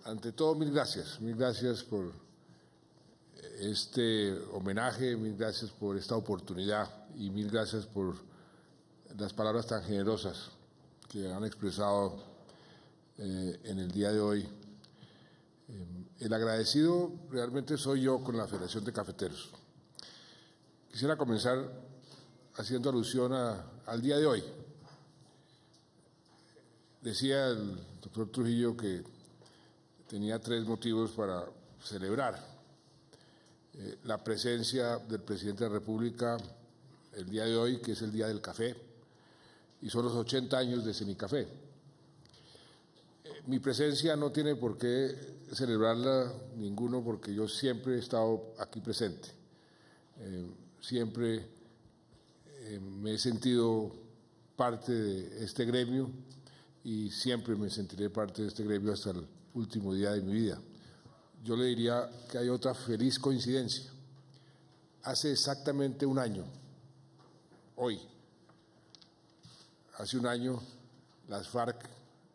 ante todo, mil gracias por este homenaje, mil gracias por esta oportunidad y mil gracias por las palabras tan generosas que han expresado en el día de hoy. El agradecido realmente soy yo con la Federación de Cafeteros. Quisiera comenzar haciendo alusión al día de hoy. Decía el doctor Trujillo que tenía 3 motivos para celebrar la presencia del presidente de la República el día de hoy, que es el Día del Café, y son los 80 años de Semicafé. Mi presencia no tiene por qué celebrarla ninguno, porque yo siempre he estado aquí presente. Siempre me he sentido parte de este gremio y siempre me sentiré parte de este gremio hasta el último día de mi vida. Yo le diría que hay otra feliz coincidencia. Hace exactamente un año, hoy, hace un año, las FARC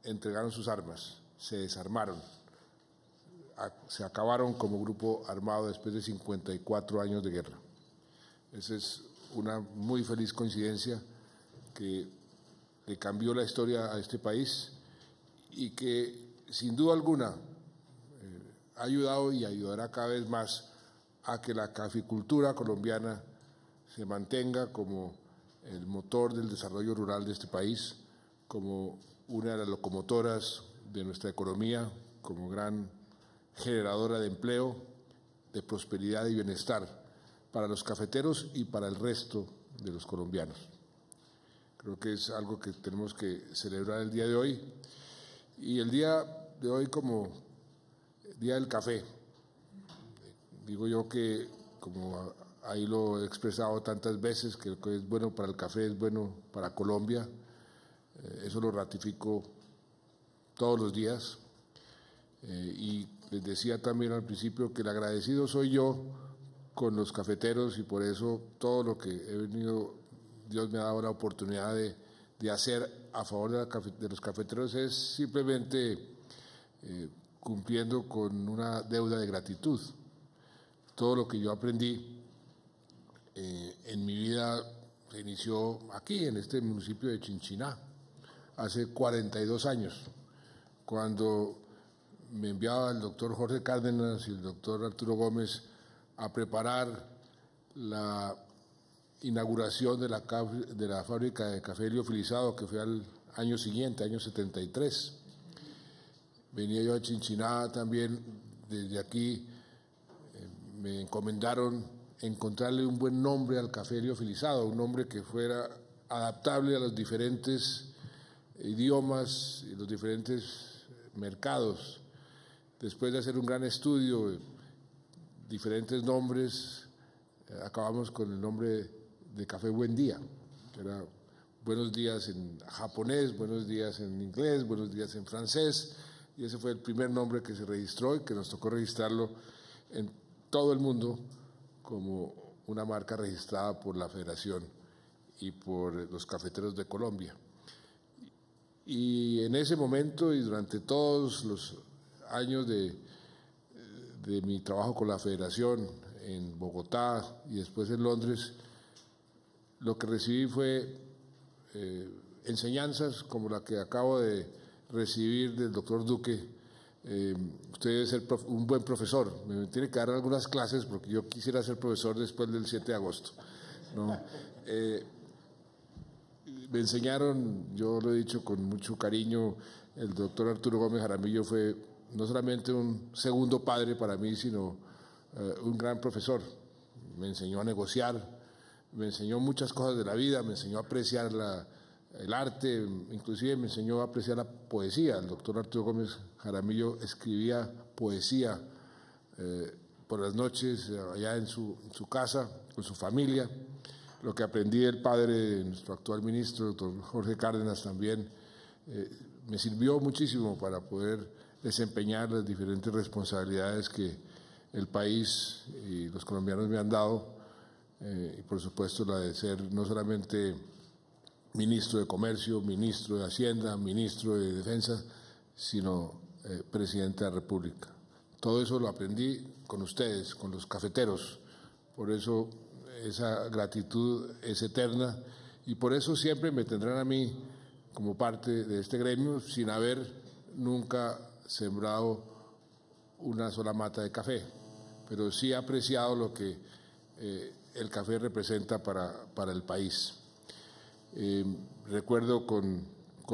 entregaron sus armas, se desarmaron, se acabaron como grupo armado después de 54 años de guerra. Esa es una muy feliz coincidencia que le cambió la historia a este país y que, sin duda alguna, ha ayudado y ayudará cada vez más a que la caficultura colombiana se mantenga como el motor del desarrollo rural de este país, como una de las locomotoras de nuestra economía, como gran generadora de empleo, de prosperidad y bienestar para los cafeteros y para el resto de los colombianos. Creo que es algo que tenemos que celebrar el día de hoy. Y el día de hoy como Día del Café, digo yo que, como ahí lo he expresado tantas veces, que lo que es bueno para el café es bueno para Colombia. Eso lo ratifico todos los días. Y les decía también al principio que el agradecido soy yo con los cafeteros, y por eso todo lo que he venido, Dios me ha dado la oportunidad de hacer a favor de los cafeteros es simplemente cumpliendo con una deuda de gratitud. Todo lo que yo aprendí en mi vida se inició aquí, en este municipio de Chinchiná, hace 42 años, cuando me enviaba el doctor Jorge Cárdenas y el doctor Arturo Gómez a preparar la inauguración de la fábrica de café liofilizado, que fue al año siguiente, año 73. Venía yo a Chinchiná también, desde aquí me encomendaron encontrarle un buen nombre al café liofilizado, un nombre que fuera adaptable a los diferentes idiomas y los diferentes mercados. Después de hacer un gran estudio, diferentes nombres, acabamos con el nombre de Café Buen Día, que era buenos días en japonés, buenos días en inglés, buenos días en francés, y ese fue el primer nombre que se registró y que nos tocó registrarlo en todo el mundo como una marca registrada por la Federación y por los cafeteros de Colombia. Y en ese momento y durante todos los años de mi trabajo con la Federación en Bogotá y después en Londres, lo que recibí fue enseñanzas como la que acabo de recibir del doctor Duque. Usted debe ser un buen profesor, me tiene que dar algunas clases porque yo quisiera ser profesor después del 7 de agosto, ¿no? Me enseñaron, yo lo he dicho con mucho cariño, el doctor Arturo Gómez Jaramillo fue no solamente un segundo padre para mí, sino un gran profesor. Me enseñó a negociar, me enseñó muchas cosas de la vida, me enseñó a apreciar el arte, inclusive me enseñó a apreciar la poesía. El doctor Arturo Gómez Jaramillo escribía poesía por las noches allá en su casa, con su familia. Lo que aprendí del padre de nuestro actual ministro, el doctor Jorge Cárdenas, también me sirvió muchísimo para poder desempeñar las diferentes responsabilidades que el país y los colombianos me han dado, y por supuesto la de ser no solamente ministro de Comercio, ministro de Hacienda, ministro de Defensa, sino presidente de la República. Todo eso lo aprendí con ustedes, con los cafeteros. Por eso esa gratitud es eterna y por eso siempre me tendrán a mí como parte de este gremio sin haber nunca sembrado una sola mata de café, pero sí he apreciado lo que el café representa para el país. Recuerdo con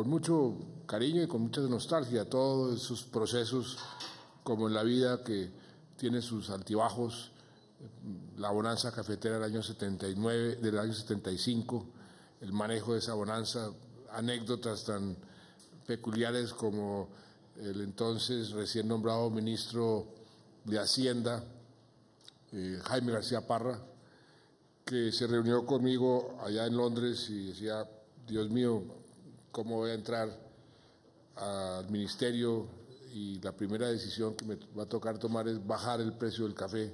mucho cariño y con mucha nostalgia todos esos procesos, como en la vida, que tiene sus altibajos, la bonanza cafetera del año 79, del año 75, el manejo de esa bonanza, anécdotas tan peculiares como el entonces recién nombrado ministro de Hacienda, Jaime García Parra, que se reunió conmigo allá en Londres y decía: Dios mío, ¿cómo voy a entrar al ministerio? Y la primera decisión que me va a tocar tomar es bajar el precio del café,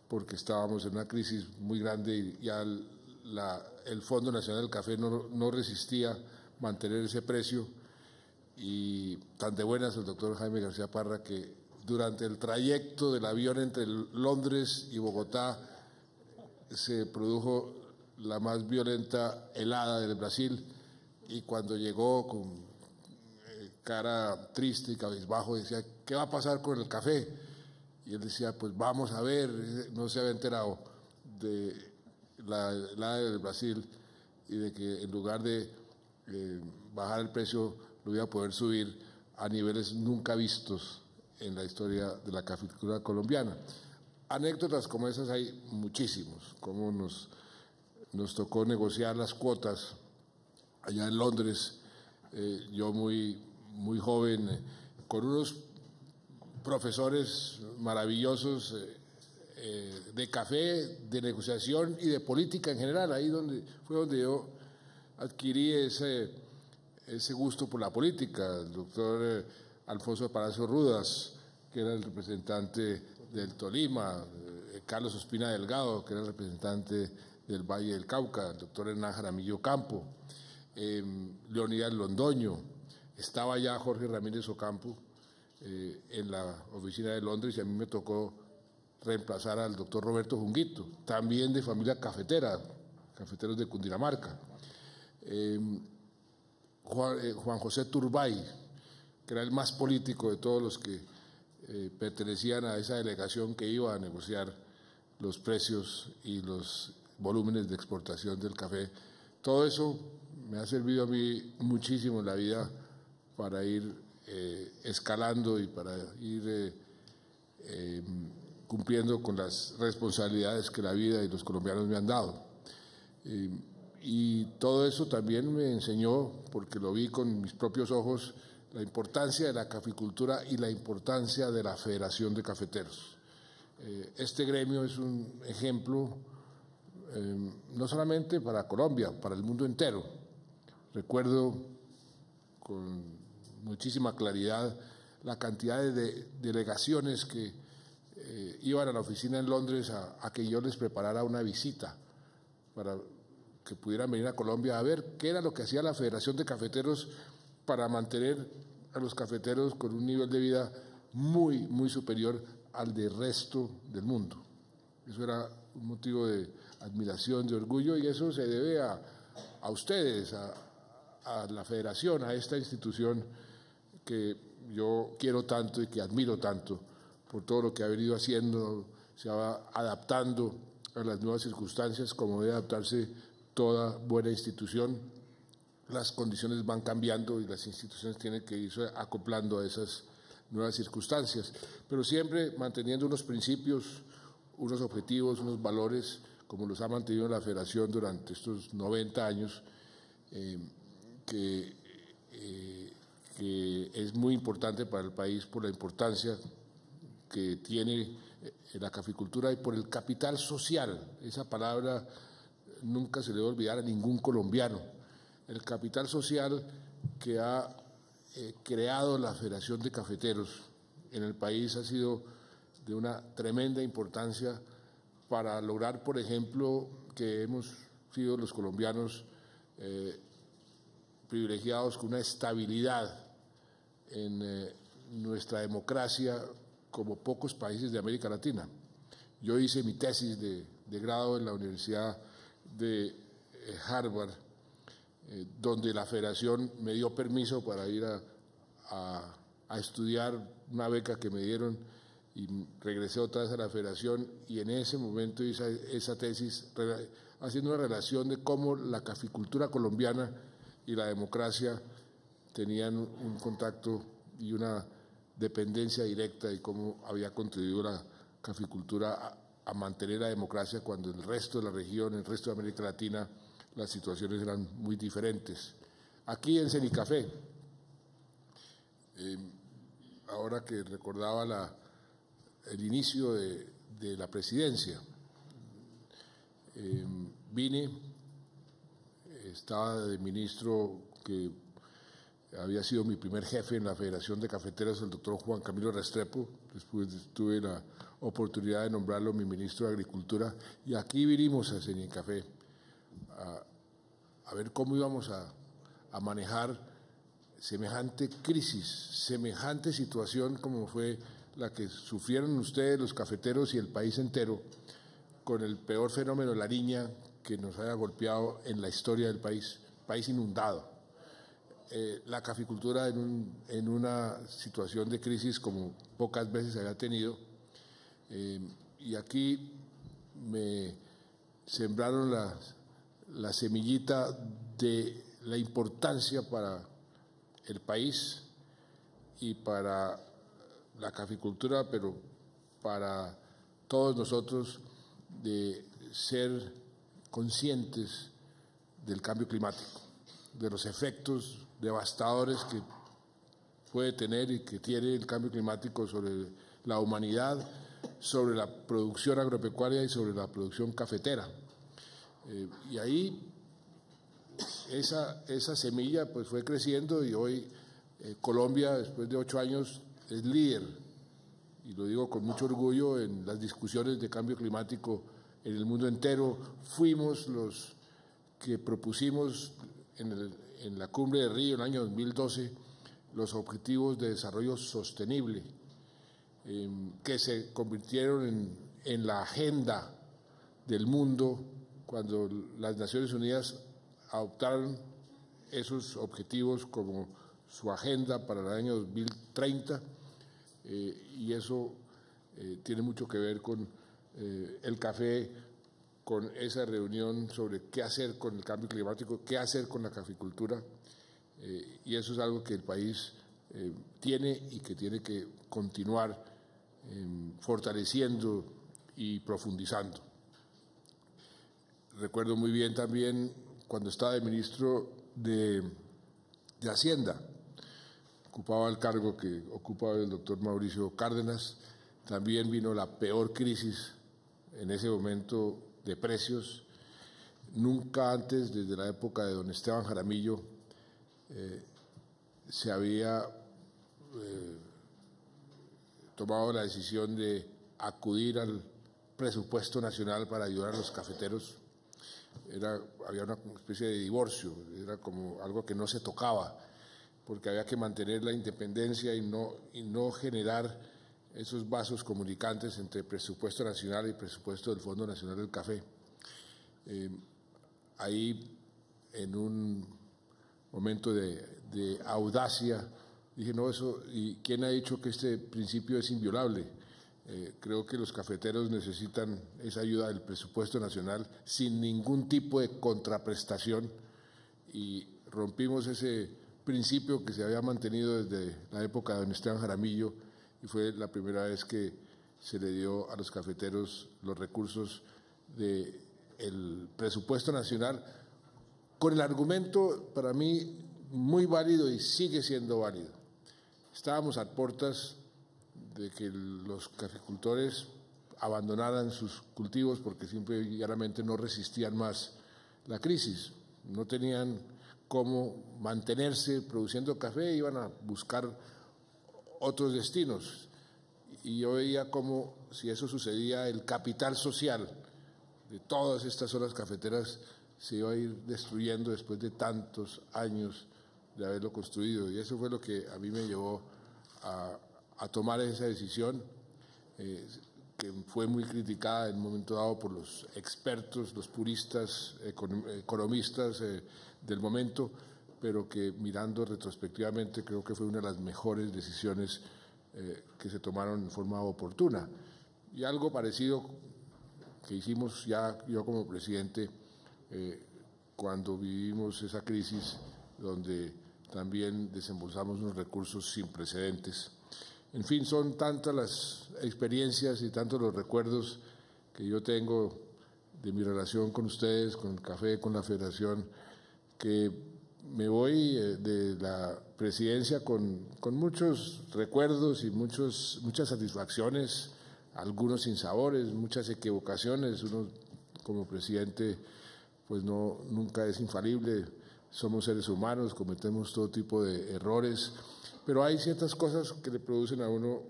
porque estábamos en una crisis muy grande y ya el Fondo Nacional del Café no resistía mantener ese precio. Y tan de buenas el doctor Jaime García Parra que durante el trayecto del avión entre Londres y Bogotá se produjo la más violenta helada del Brasil, y cuando llegó con cara triste y cabizbajo decía: ¿qué va a pasar con el café? Y él decía: pues vamos a ver. No se había enterado de la helada del Brasil y de que en lugar de bajar el precio lo iba a poder subir a niveles nunca vistos en la historia de la cafeticultura colombiana. Anécdotas como esas hay muchísimos, como nos tocó negociar las cuotas allá en Londres, yo muy joven, con unos profesores maravillosos de café, de negociación y de política en general. Ahí fue donde yo adquirí ese gusto por la política. El doctor Alfonso Palacio Rudas, que era el representante del Tolima, Carlos Ospina Delgado, que era el representante del Valle del Cauca, el doctor Hernán Jaramillo Campo, Leonidas Londoño. Estaba ya Jorge Ramírez Ocampo en la oficina de Londres, y a mí me tocó reemplazar al doctor Roberto Junguito, también de familia cafetera, cafeteros de Cundinamarca. Juan José Turbay, que era el más político de todos los que pertenecían a esa delegación que iba a negociar los precios y los volúmenes de exportación del café. Todo eso me ha servido a mí muchísimo en la vida para ir escalando y para ir cumpliendo con las responsabilidades que la vida y los colombianos me han dado. Y todo eso también me enseñó, porque lo vi con mis propios ojos, la importancia de la caficultura y la importancia de la Federación de Cafeteros. Este gremio es un ejemplo no solamente para Colombia, para el mundo entero. Recuerdo con muchísima claridad la cantidad de delegaciones que iban a la oficina en Londres a que yo les preparara una visita para que pudieran venir a Colombia a ver qué era lo que hacía la Federación de Cafeteros para mantener a los cafeteros con un nivel de vida muy superior al del resto del mundo. Eso era un motivo de admiración, de orgullo, y eso se debe a ustedes, a la Federación, a esta institución que yo quiero tanto y que admiro tanto por todo lo que ha venido haciendo, se va adaptando a las nuevas circunstancias como debe adaptarse toda buena institución. Las condiciones van cambiando y las instituciones tienen que irse acoplando a esas nuevas circunstancias, pero siempre manteniendo unos principios, unos objetivos, unos valores, como los ha mantenido la Federación durante estos 90 años, que es muy importante para el país por la importancia que tiene la caficultura y por el capital social. Esa palabra nunca se le debe olvidar a ningún colombiano. El capital social que ha creado la Federación de Cafeteros en el país ha sido de una tremenda importancia para lograr, por ejemplo, que hemos sido los colombianos privilegiados con una estabilidad en nuestra democracia como pocos países de América Latina. Yo hice mi tesis de grado en la Universidad de Harvard, donde la federación me dio permiso para ir a estudiar, una beca que me dieron, y regresé otra vez a la federación, y en ese momento hice esa tesis haciendo una relación de cómo la caficultura colombiana y la democracia tenían un contacto y una dependencia directa, y cómo había contribuido la caficultura a mantener la democracia cuando en el resto de la región, en el resto de América Latina, las situaciones eran muy diferentes. Aquí en Cenicafé, ahora que recordaba el inicio de la presidencia, vine, estaba de ministro, que había sido mi primer jefe en la Federación de Cafeteros, el doctor Juan Camilo Restrepo. Después tuve la oportunidad de nombrarlo mi ministro de Agricultura, y aquí vinimos a Cenicafé a ver cómo íbamos a manejar semejante crisis, semejante situación como fue la que sufrieron ustedes, los cafeteros y el país entero, con el peor fenómeno de la Niña que nos haya golpeado en la historia del país inundado. La caficultura en una situación de crisis como pocas veces se había tenido, y aquí me sembraron la semillita de la importancia para el país y para la caficultura, pero para todos nosotros, de ser conscientes del cambio climático, de los efectos devastadores que puede tener y que tiene el cambio climático sobre la humanidad, sobre la producción agropecuaria y sobre la producción cafetera. Y ahí esa semilla pues fue creciendo, y hoy Colombia, después de 8 años, es líder, y lo digo con mucho orgullo, en las discusiones de cambio climático en el mundo entero. Fuimos los que propusimos en la cumbre de Río en el año 2012 los objetivos de desarrollo sostenible, que se convirtieron en la agenda del mundo cuando las Naciones Unidas adoptaron esos objetivos como su agenda para el año 2030, y eso tiene mucho que ver con el café, con esa reunión sobre qué hacer con el cambio climático, qué hacer con la caficultura, y eso es algo que el país tiene y que tiene que continuar fortaleciendo y profundizando. Recuerdo muy bien también cuando estaba de ministro de Hacienda, ocupaba el cargo que ocupa el doctor Mauricio Cárdenas. También vino la peor crisis en ese momento de precios. Nunca antes, desde la época de don Esteban Jaramillo, se había tomado la decisión de acudir al presupuesto nacional para ayudar a los cafeteros. Había una especie de divorcio, era como algo que no se tocaba, porque había que mantener la independencia y no generar esos vasos comunicantes entre presupuesto nacional y presupuesto del Fondo Nacional del Café. Ahí, en un momento de audacia, dije, no, eso, ¿y quién ha dicho que este principio es inviolable? Creo que los cafeteros necesitan esa ayuda del presupuesto nacional sin ningún tipo de contraprestación, y rompimos ese principio que se había mantenido desde la época de don Esteban Jaramillo, y fue la primera vez que se le dio a los cafeteros los recursos del presupuesto nacional, con el argumento para mí muy válido y sigue siendo válido. Estábamos a puertas de que los caficultores abandonaran sus cultivos porque simple y llanamente no resistían más la crisis, no tenían cómo mantenerse produciendo café, iban a buscar otros destinos. Y yo veía como, si eso sucedía, el capital social de todas estas zonas cafeteras se iba a ir destruyendo después de tantos años de haberlo construido, y eso fue lo que a mí me llevó a tomar esa decisión, que fue muy criticada en un momento dado por los expertos, los puristas, economistas del momento, pero que mirando retrospectivamente creo que fue una de las mejores decisiones que se tomaron en forma oportuna. Y algo parecido que hicimos ya yo como presidente cuando vivimos esa crisis donde también desembolsamos unos recursos sin precedentes. En fin, son tantas las experiencias y tantos los recuerdos que yo tengo de mi relación con ustedes, con el café, con la Federación, que me voy de la presidencia con muchos recuerdos y muchas satisfacciones, algunos sinsabores, muchas equivocaciones. Uno como presidente pues nunca es infalible, somos seres humanos, cometemos todo tipo de errores, pero hay ciertas cosas que le producen a uno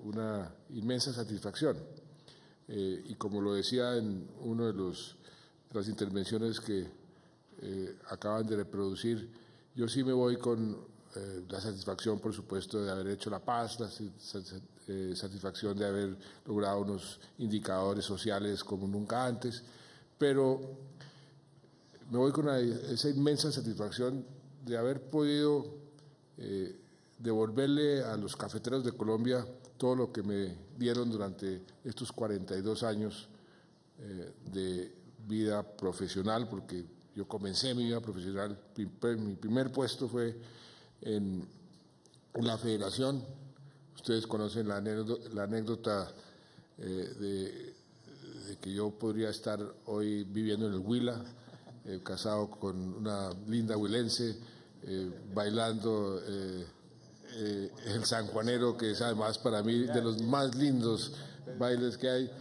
una inmensa satisfacción. Y como lo decía en una de las intervenciones que acaban de reproducir, yo sí me voy con la satisfacción, por supuesto, de haber hecho la paz, la satisfacción de haber logrado unos indicadores sociales como nunca antes, pero me voy con esa inmensa satisfacción de haber podido devolverle a los cafeteros de Colombia todo lo que me dieron durante estos 42 años de vida profesional, porque yo comencé mi vida profesional, mi primer puesto fue en la Federación. Ustedes conocen la anécdota de que yo podría estar hoy viviendo en el Huila, casado con una linda huilense, bailando el sanjuanero, que es además para mí de los más lindos bailes que hay,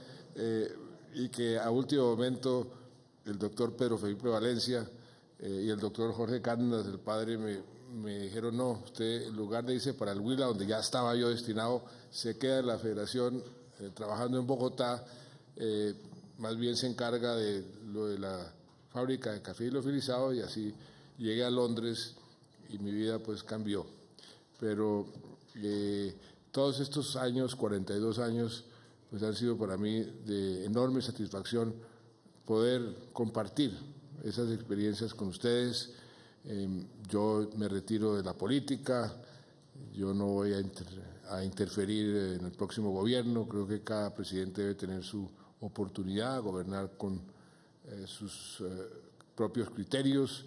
y que a último momento el doctor Pedro Felipe Valencia y el doctor Jorge Cárdenas, el padre, me dijeron: no, usted en lugar de irse para el Huila, donde ya estaba yo destinado, se queda en la Federación trabajando en Bogotá, más bien se encarga de lo de la fábrica de café liofilizado, y así llegué a Londres y mi vida pues cambió. Pero todos estos años, 42 años, pues han sido para mí de enorme satisfacción poder compartir esas experiencias con ustedes. Yo me retiro de la política, yo no voy a interferir en el próximo gobierno. Creo que cada presidente debe tener su oportunidad, gobernar con sus propios criterios.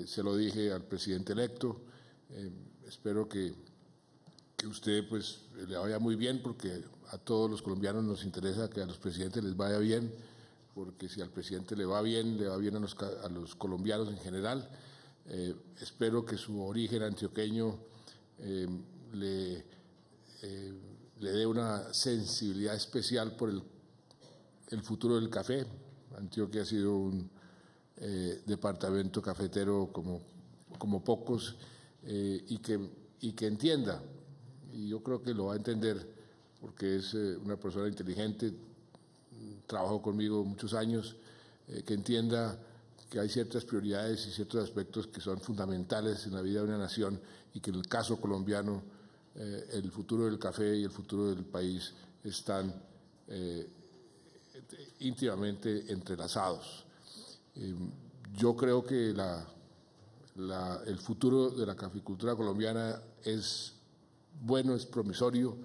Se lo dije al presidente electo. Espero que usted pues le vaya muy bien, porque a todos los colombianos nos interesa que a los presidentes les vaya bien, porque si al presidente le va bien a los colombianos en general. Espero que su origen antioqueño le dé una sensibilidad especial por el futuro del café. Antioquia ha sido un departamento cafetero como pocos, y que entienda, y yo creo que lo va a entender, porque es una persona inteligente, trabajó conmigo muchos años, que entienda que hay ciertas prioridades y ciertos aspectos que son fundamentales en la vida de una nación, y que en el caso colombiano el futuro del café y el futuro del país están íntimamente entrelazados. Yo creo que el futuro de la caficultura colombiana es bueno, es promisorio.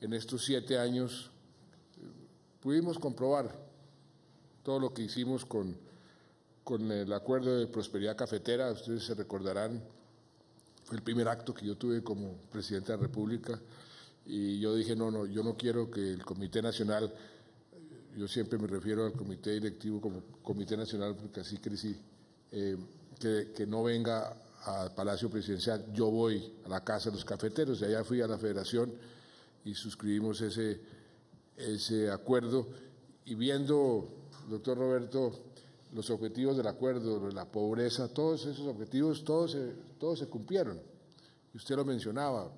En estos 7 años pudimos comprobar todo lo que hicimos con el acuerdo de prosperidad cafetera. Ustedes se recordarán, fue el primer acto que yo tuve como presidente de la República, y yo dije: no, yo no quiero que el Comité Nacional, yo siempre me refiero al comité directivo como Comité Nacional porque así crecí, que no venga al Palacio Presidencial. Yo voy a la Casa de los Cafeteros, y allá fui a la Federación y suscribimos ese acuerdo, y viendo, doctor Roberto, los objetivos del acuerdo, la pobreza, todos esos objetivos, todos se cumplieron. Y usted lo mencionaba,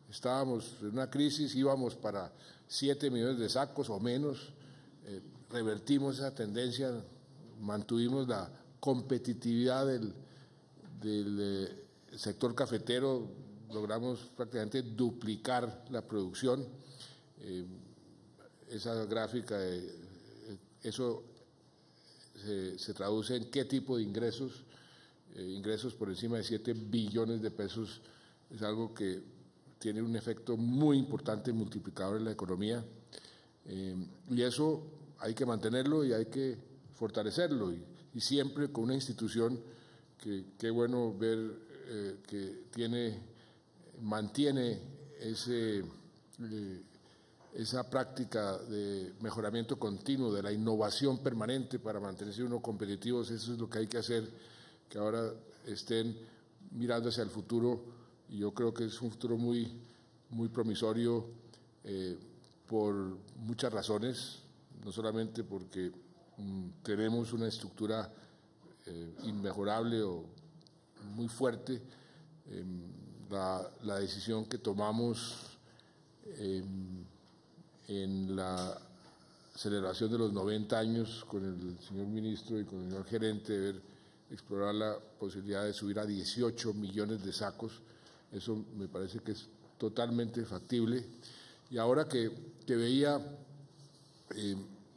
estábamos en una crisis, íbamos para 7 millones de sacos o menos, revertimos esa tendencia, mantuvimos la competitividad del sector cafetero, logramos prácticamente duplicar la producción. Esa gráfica, eso se traduce en qué tipo de ingresos. Ingresos por encima de 7 billones de pesos es algo que tiene un efecto muy importante multiplicador en la economía, y eso hay que mantenerlo y hay que fortalecerlo, y siempre con una institución que qué bueno ver que mantiene esa práctica de mejoramiento continuo, de la innovación permanente para mantenerse uno competitivos. Eso es lo que hay que hacer, que ahora estén mirando hacia el futuro, y yo creo que es un futuro muy, muy promisorio por muchas razones, no solamente porque tenemos una estructura inmejorable o muy fuerte. La decisión que tomamos en la celebración de los 90 años con el señor ministro y con el señor gerente de explorar la posibilidad de subir a 18 millones de sacos, eso me parece que es totalmente factible. Y ahora que veía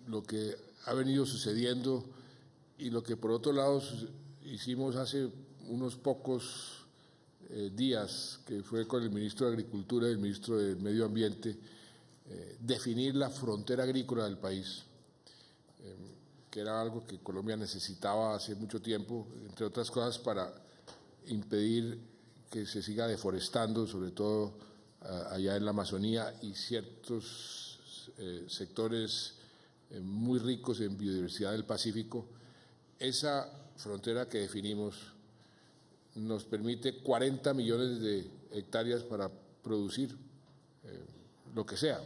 lo que ha venido sucediendo y lo que por otro lado hicimos hace unos pocos días, que fue con el ministro de Agricultura y el ministro de Medio Ambiente, definir la frontera agrícola del país, que era algo que Colombia necesitaba hace mucho tiempo, entre otras cosas para impedir que se siga deforestando, sobre todo allá en la Amazonía y ciertos sectores muy ricos en biodiversidad del Pacífico. Esa frontera que definimos nos permite 40 millones de hectáreas para producir lo que sea,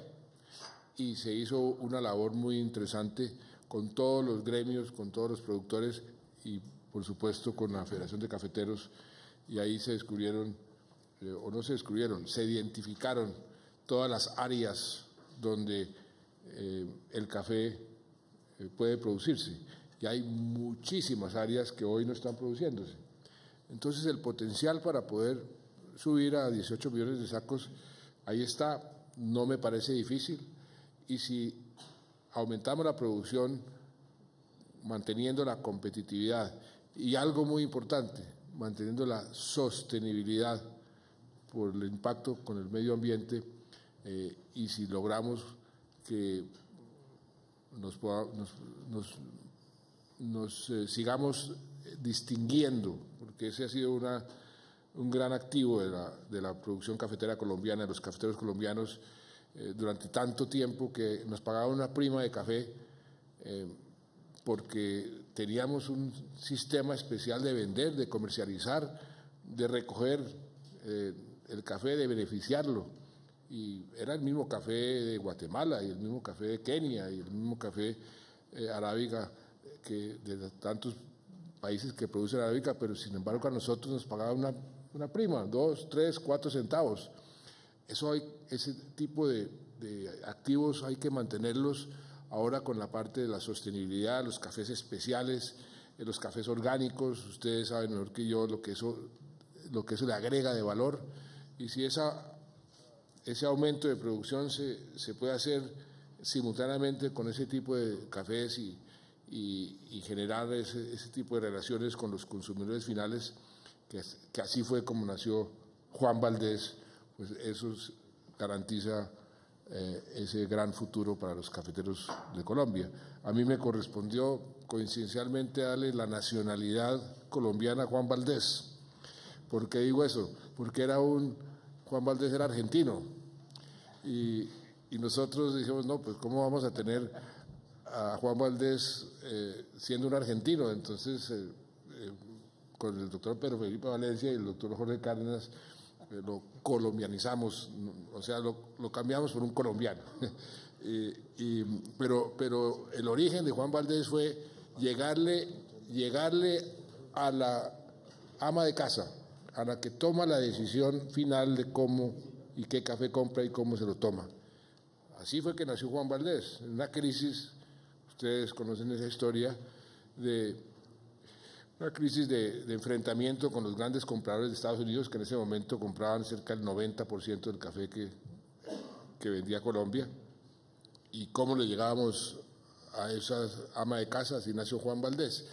y se hizo una labor muy interesante con todos los gremios, con todos los productores y por supuesto con la Federación de Cafeteros, y ahí se descubrieron, o no se descubrieron, se identificaron todas las áreas donde el café puede producirse, y hay muchísimas áreas que hoy no están produciéndose. Entonces el potencial para poder subir a 18 millones de sacos, ahí está, no me parece difícil, y si aumentamos la producción manteniendo la competitividad y algo muy importante, manteniendo la sostenibilidad por el impacto con el medio ambiente, y si logramos que nos sigamos distinguiendo, porque ese ha sido un gran activo de la producción cafetera colombiana, de los cafeteros colombianos, durante tanto tiempo, que nos pagaban una prima de café porque teníamos un sistema especial de vender, de comercializar, de recoger el café, de beneficiarlo, y era el mismo café de Guatemala y el mismo café de Kenia y el mismo café arábiga que de tantos países que producen arábica, pero sin embargo a nosotros nos pagaban una prima, 2, 3, 4 centavos. Ese tipo de activos hay que mantenerlos ahora con la parte de la sostenibilidad, los cafés especiales, los cafés orgánicos. Ustedes saben mejor que yo lo que eso le agrega de valor, y si ese aumento de producción se puede hacer simultáneamente con ese tipo de cafés y generar ese tipo de relaciones con los consumidores finales, que así fue como nació Juan Valdez, pues eso garantiza ese gran futuro para los cafeteros de Colombia. A mí me correspondió coincidencialmente darle la nacionalidad colombiana a Juan Valdez. ¿Por qué digo eso? Porque Juan Valdez era argentino, y nosotros dijimos, no, pues ¿cómo vamos a tener a Juan Valdez siendo un argentino? Entonces, con el doctor Pedro Felipe Valencia y el doctor Jorge Cárdenas, lo colombianizamos, o sea, lo cambiamos por un colombiano. Pero el origen de Juan Valdez fue llegarle a la ama de casa, a la que toma la decisión final de cómo y qué café compra y cómo se lo toma. Así fue que nació Juan Valdez, en una crisis, ustedes conocen esa historia, una crisis de enfrentamiento con los grandes compradores de Estados Unidos, que en ese momento compraban cerca del 90% del café que vendía Colombia, y cómo le llegábamos a esa ama de casa, así nació Juan Valdés,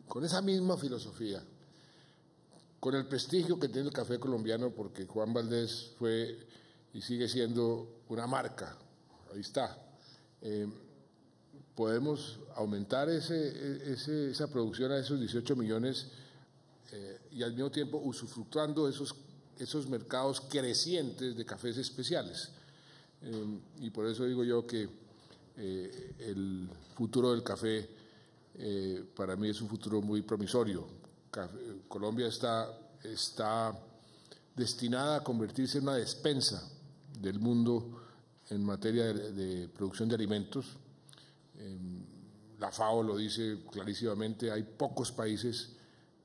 con esa misma filosofía, con el prestigio que tiene el café colombiano, porque Juan Valdés fue y sigue siendo una marca, ahí está. Podemos aumentar esa producción a esos 18 millones y al mismo tiempo usufructuando esos mercados crecientes de cafés especiales. Y por eso digo yo que el futuro del café para mí es un futuro muy promisorio. Colombia está destinada a convertirse en una despensa del mundo en materia de producción de alimentos. La FAO lo dice clarísimamente, hay pocos países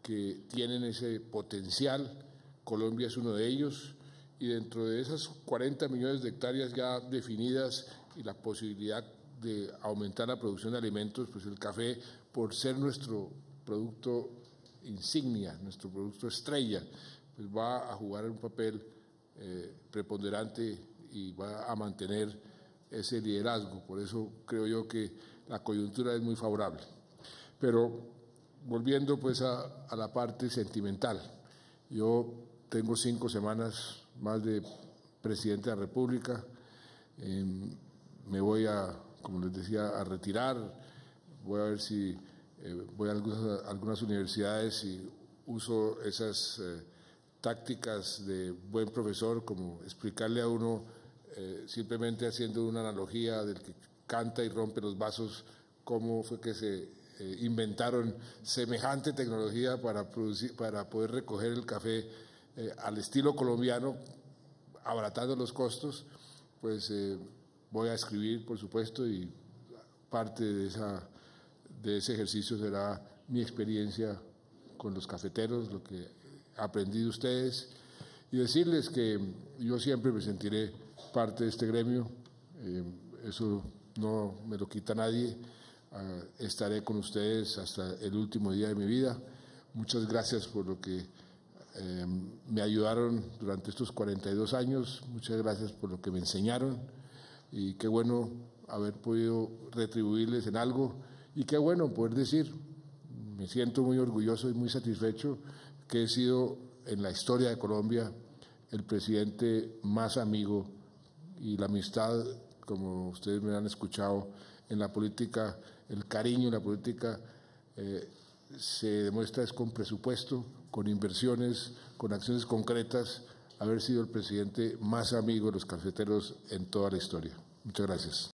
que tienen ese potencial, Colombia es uno de ellos, y dentro de esas 40 millones de hectáreas ya definidas y la posibilidad de aumentar la producción de alimentos, pues el café, por ser nuestro producto insignia, nuestro producto estrella, pues va a jugar un papel preponderante y va a mantener ese liderazgo. Por eso creo yo que la coyuntura es muy favorable. Pero volviendo pues a la parte sentimental, yo tengo 5 semanas más de presidente de la República, me voy como les decía, a retirar, voy a ver si voy a algunas universidades y uso esas tácticas de buen profesor, como explicarle a uno, simplemente haciendo una analogía del que canta y rompe los vasos, cómo fue que se inventaron semejante tecnología para poder recoger el café al estilo colombiano, abaratando los costos. Pues voy a escribir, por supuesto, y parte de ese ejercicio será mi experiencia con los cafeteros, lo que aprendí de ustedes, y decirles que yo siempre me sentiré parte de este gremio, eso no me lo quita nadie, estaré con ustedes hasta el último día de mi vida. Muchas gracias por lo que me ayudaron durante estos 42 años, muchas gracias por lo que me enseñaron, y qué bueno haber podido retribuirles en algo, y qué bueno poder decir, me siento muy orgulloso y muy satisfecho que he sido en la historia de Colombia el presidente más amigo, y la amistad, como ustedes me han escuchado, en la política, el cariño en la política se demuestra es con presupuesto, con inversiones, con acciones concretas, haber sido el presidente más amigo de los cafeteros en toda la historia. Muchas gracias.